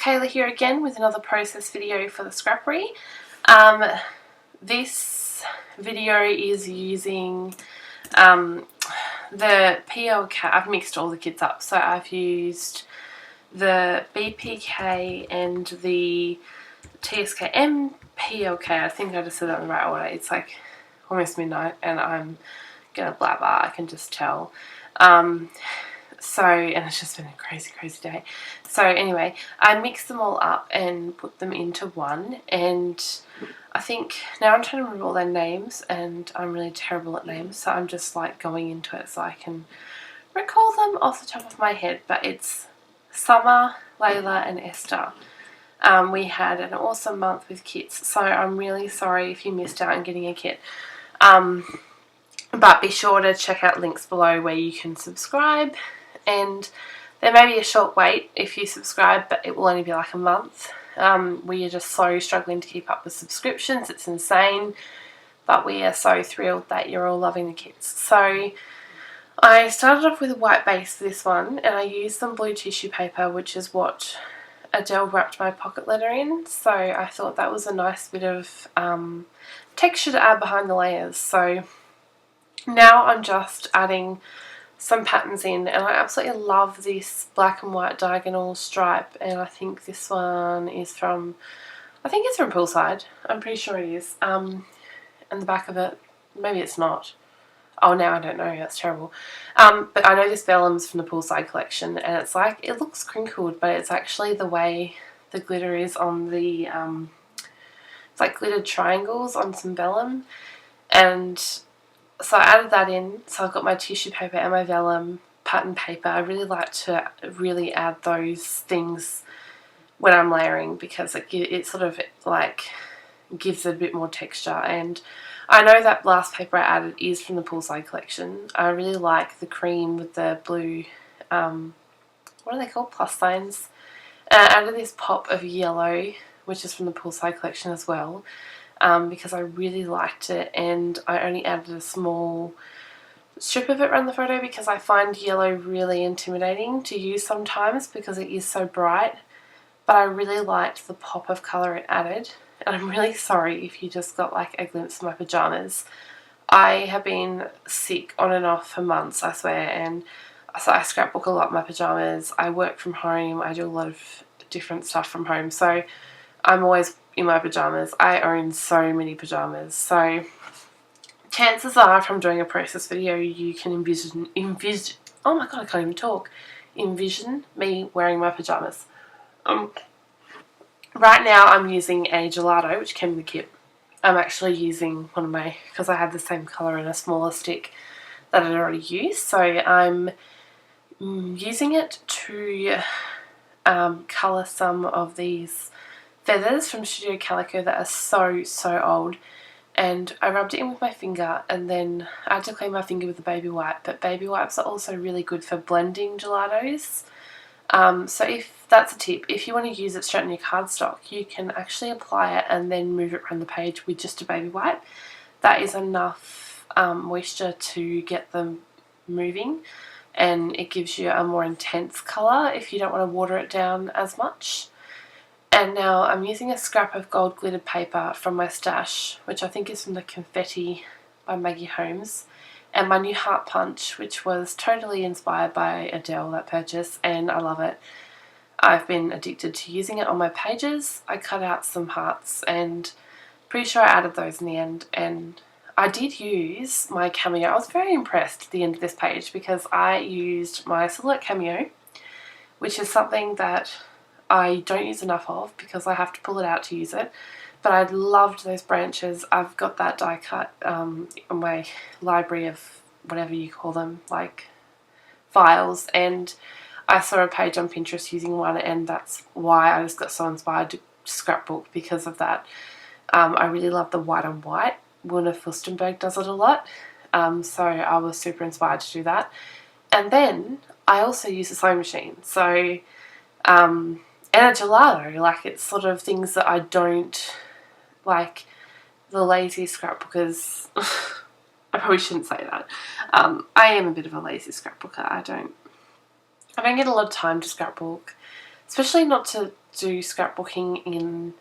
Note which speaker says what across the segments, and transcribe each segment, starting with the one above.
Speaker 1: Kayla here again with another process video for the Scrappery. This video is using the PLK. I've mixed all the kits up, so I've used the BPK and the TSKM PLK. I think I just said that in the right order. It's like almost midnight and I'm gonna blabber, I can just tell. And it's just been a crazy day. So anyway, I mixed them all up and put them into one, and I think now I'm trying to remember all their names, and I'm really terrible at names, so I'm just like going into it so I can recall them off the top of my head. But it's Summer, Layla and Esther. We had an awesome month with kits, so I'm really sorry if you missed out on getting a kit. But be sure to check out links below where you can subscribe, and there may be a short wait if you subscribe, but it will only be like a month. We are just so struggling to keep up with subscriptions, it's insane, but we are so thrilled that you're all loving the kits. So I started off with a white base for this one, and I used some blue tissue paper, which is what Adele wrapped my pocket letter in, so I thought that was a nice bit of texture to add behind the layers. So now I'm just adding some patterns in, and I absolutely love this black and white diagonal stripe, and I think this one is from, I think it's from Poolside, I'm pretty sure it is, and the back of it, maybe it's not. Oh, now I don't know, that's terrible. But I know this vellum's from the Poolside collection, and it's like, it looks crinkled, but it's actually the way the glitter is on the, it's like glittered triangles on some vellum, and so I added that in. So I've got my tissue paper and my vellum pattern paper. I really like to really add those things when I'm layering, because it sort of like gives it a bit more texture. And I know that last paper I added is from the Poolside collection. I really like the cream with the blue, what are they called, plus signs. And I added this pop of yellow, which is from the Poolside collection as well. Because I really liked it, and I only added a small strip of it around the photo because I find yellow really intimidating to use sometimes because it is so bright, but I really liked the pop of colour it added. And I'm really sorry if you just got like a glimpse of my pyjamas. I have been sick on and off for months, I swear, and so I scrapbook a lot in my pyjamas. I work from home, I do a lot of different stuff from home, so I'm always in my pyjamas. I own so many pyjamas, so chances are from doing a process video you can envision, oh my god, I can't even talk, envision me wearing my pyjamas. Right now I'm using a gelato, which came in the kit. I'm actually using one of my, because I had the same colour in a smaller stick that I'd already used, so I'm using it to colour some of these feathers from Studio Calico that are so old, and I rubbed it in with my finger, and then I had to clean my finger with a baby wipe, but baby wipes are also really good for blending gelatos. So if that's a tip, if you want to use it straight on your cardstock, you can actually apply it and then move it around the page with just a baby wipe. That is enough moisture to get them moving, and it gives you a more intense colour if you don't want to water it down as much. And now I'm using a scrap of gold glittered paper from my stash, which I think is from the Confetti by Maggie Holmes, and my new heart punch, which was totally inspired by Adele, that purchase, and I love it. I've been addicted to using it on my pages. I cut out some hearts, and pretty sure I added those in the end, and I did use my cameo. I was very impressed at the end of this page because I used my silhouette cameo, which is something that I don't use enough of because I have to pull it out to use it, but I loved those branches. I've got that die cut in my library of whatever you call them, like files, and I saw a page on Pinterest using one, and that's why I just got so inspired to scrapbook, because of that. I really love the white on white. Wilna Furstenberg does it a lot, so I was super inspired to do that. And then I also use a sewing machine, so and a gelato, like it's sort of things that I don't like, the lazy scrapbookers. I probably shouldn't say that. I am a bit of a lazy scrapbooker. I don't get a lot of time to scrapbook, especially not to do scrapbooking in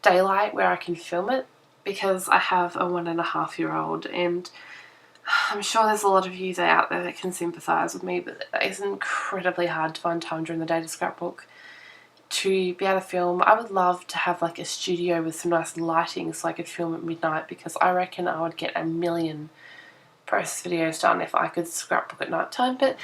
Speaker 1: daylight where I can film it, because I have a 1.5-year-old, and I'm sure there's a lot of you out there that can sympathise with me, but it's incredibly hard to find time during the day to scrapbook, to be able to film. I would love to have like a studio with some nice lighting so I could film at midnight, because I reckon I would get a million process videos done if I could scrapbook at night time. But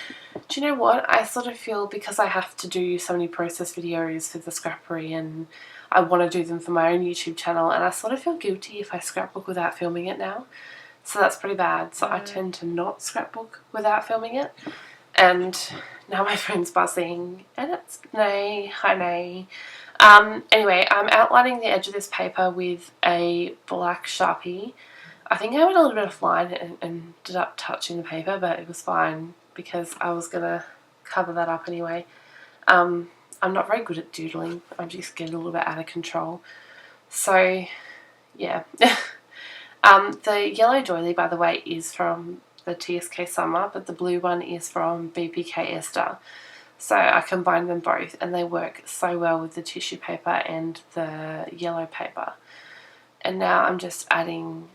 Speaker 1: do you know what? I sort of feel, because I have to do so many process videos for the Scrappery, and I want to do them for my own YouTube channel, and I sort of feel guilty if I scrapbook without filming it now. So that's pretty bad. So I tend to not scrapbook without filming it. And now my phone's buzzing, and it's Nay. Hi, Nay. Anyway, I'm outlining the edge of this paper with a black Sharpie. I think I went a little bit offline and ended up touching the paper, but it was fine because I was going to cover that up anyway. I'm not very good at doodling. I'm just getting a little bit out of control. So, yeah. The yellow doily, by the way, is from the TSK Summer, but the blue one is from BPK Esther. So I combined them both, and they work so well with the tissue paper and the yellow paper. And now I'm just adding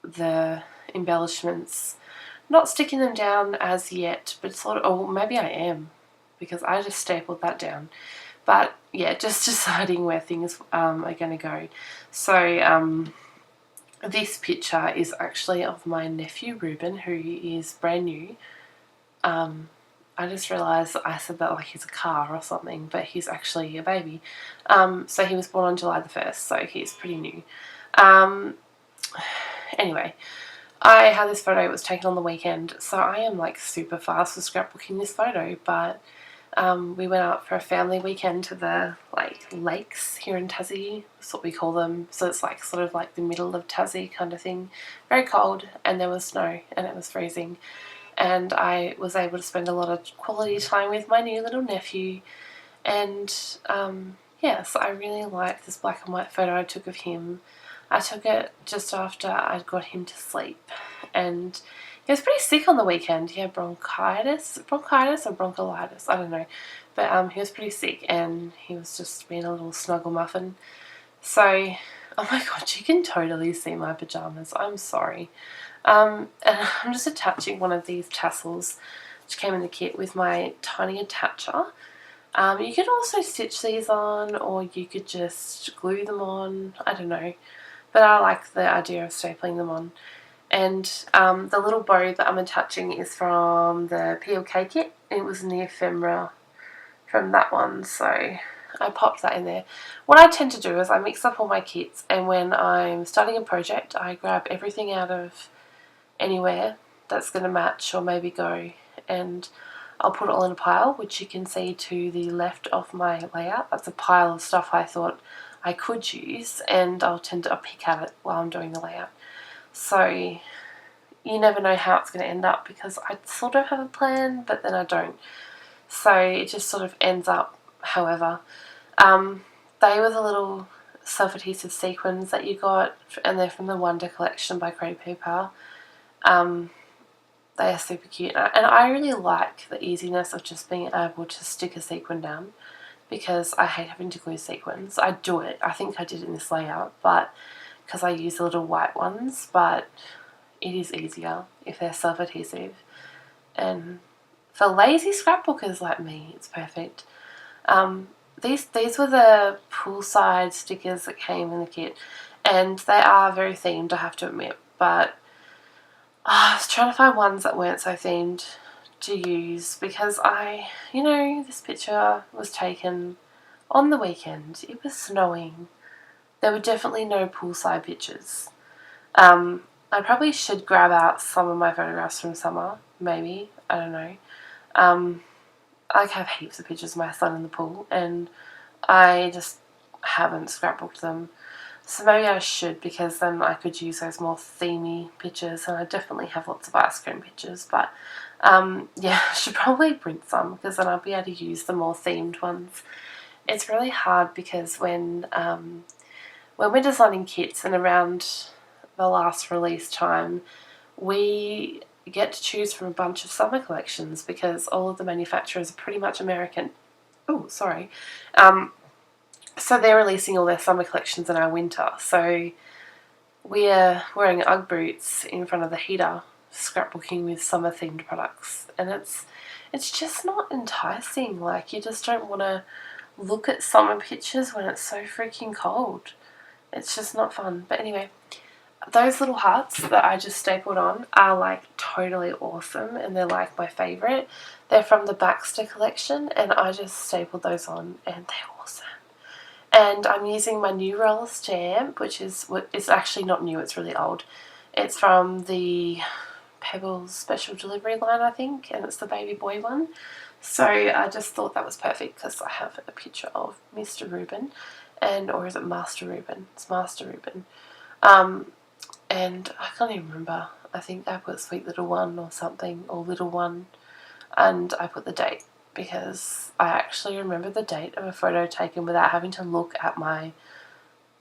Speaker 1: the embellishments, not sticking them down as yet, but sort of, oh, maybe I am, because I just stapled that down. But yeah, just deciding where things are going to go. So this picture is actually of my nephew Reuben, who is brand new. I just realised I said that like he's a car or something, but he's actually a baby. So he was born on July the 1st, so he's pretty new. Anyway, I had this photo, it was taken on the weekend, so I am like super fast for scrapbooking this photo, but we went out for a family weekend to the lakes here in Tassie. That's what we call them. So it's like sort of like the middle of Tassie kind of thing. Very cold, and there was snow, and it was freezing. And I was able to spend a lot of quality time with my new little nephew. And yeah, so I really like this black and white photo I took of him. I took it just after I'd got him to sleep, and he was pretty sick on the weekend. He had bronchitis or bronchiolitis, I don't know. But he was pretty sick, and he was just being a little snuggle muffin. So, oh my god, you can totally see my pyjamas. I'm sorry. And I'm just attaching one of these tassels, which came in the kit, with my tiny attacher. You could also stitch these on, or you could just glue them on. I don't know. But I like the idea of stapling them on. And the little bow that I'm attaching is from the PLK kit. It was in the ephemera from that one, so I popped that in there. What I tend to do is I mix up all my kits, and when I'm starting a project, I grab everything out of anywhere that's going to match or maybe go, and I'll put it all in a pile, which you can see to the left of my layout. That's a pile of stuff I thought I could use, and I'll tend to pick at it while I'm doing the layout. So you never know how it's going to end up, because I sort of have a plan, but then I don't. So it just sort of ends up however. They were the little self-adhesive sequins that you got, and they're from the Wonder collection by Creative Paper. They are super cute, and I really like the easiness of just being able to stick a sequin down, because I hate having to glue sequins. I do it, I think I did it in this layout, but because I use the little white ones, but it is easier if they're self-adhesive. And for lazy scrapbookers like me, it's perfect. These were the poolside stickers that came in the kit, and they are very themed, I have to admit, but I was trying to find ones that weren't so themed to use, because this picture was taken on the weekend. It was snowing. There were definitely no poolside pictures. I probably should grab out some of my photographs from summer, maybe. I don't know. I have heaps of pictures of my son in the pool, and I just haven't scrapbooked them. So maybe I should, because then I could use those more themey pictures, and I definitely have lots of ice cream pictures. But yeah, I should probably print some, because then I'll be able to use the more themed ones. It's really hard, because when we're designing kits and around the last release time, we get to choose from a bunch of summer collections, because all of the manufacturers are pretty much American. Oh, sorry. So they're releasing all their summer collections in our winter. So we're wearing Ugg boots in front of the heater, scrapbooking with summer themed products, and it's just not enticing. Like, you just don't want to look at summer pictures when it's so freaking cold. It's just not fun. But anyway, those little hearts that I just stapled on are like totally awesome, and they're like my favourite. They're from the Baxter collection, and I just stapled those on, and they're awesome. And I'm using my new roller stamp, which is it's actually not new, it's really old. It's from the Pebbles Special Delivery line, I think, and it's the baby boy one. So I just thought that was perfect because I have a picture of Mr. Reuben, or is it Master Reuben? It's Master Reuben. And I can't even remember. I think I put Sweet Little One or something, or Little One, and I put the date because I actually remember the date of a photo taken without having to look at my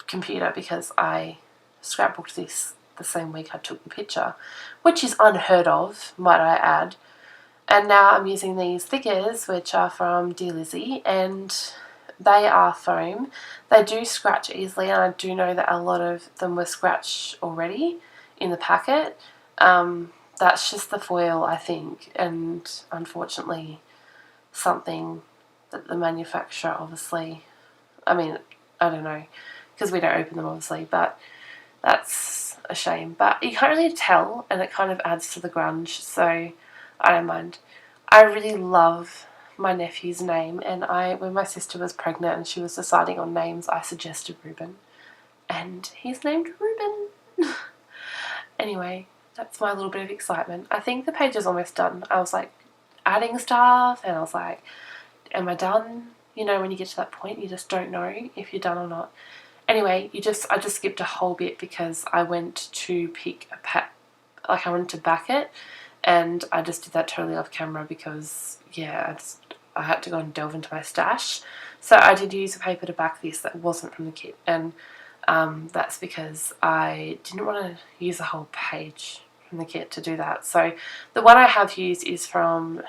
Speaker 1: computer, because I scrapbooked this the same week I took the picture, which is unheard of, might I add. And now I'm using these thickers, which are from Dear Lizzie, and they are foam. They do scratch easily, and I do know that a lot of them were scratched already in the packet. That's just the foil, I think, and unfortunately something that the manufacturer obviously, I mean, I don't know, because we don't open them obviously, but that's a shame. But you can't really tell, and it kind of adds to the grunge, so I don't mind. I really love my nephew's name, and when my sister was pregnant and she was deciding on names, I suggested Reuben, and he's named Reuben. Anyway, that's my little bit of excitement. I think the page is almost done. I was like adding stuff, and I was like, am I done? You know, when you get to that point, you just don't know if you're done or not. Anyway, I just skipped a whole bit because I went to pick I wanted to back it, and I just did that totally off camera because, yeah, I had to go and delve into my stash. So I did use a paper to back this that wasn't from the kit, and that's because I didn't want to use a whole page from the kit to do that. So the one I have used is from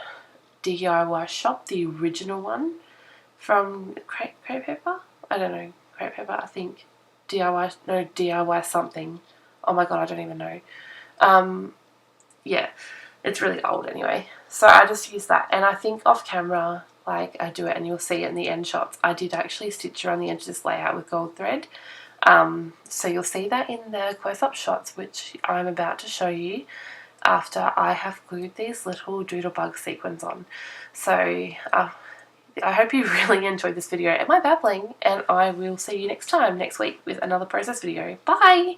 Speaker 1: DIY Shop, the original one from Crepe Pepper. I don't know, Crepe Pepper, I think. DIY something. Oh my god, I don't even know. Yeah, it's really old anyway. So I just use that, and I think off camera, like I do it, and you'll see it in the end shots, I did actually stitch around the edge of this layout with gold thread. So you'll see that in the close-up shots, which I'm about to show you after I have glued these little doodlebug sequins on. So I hope you really enjoyed this video and my babbling, and I will see you next week with another process video. Bye!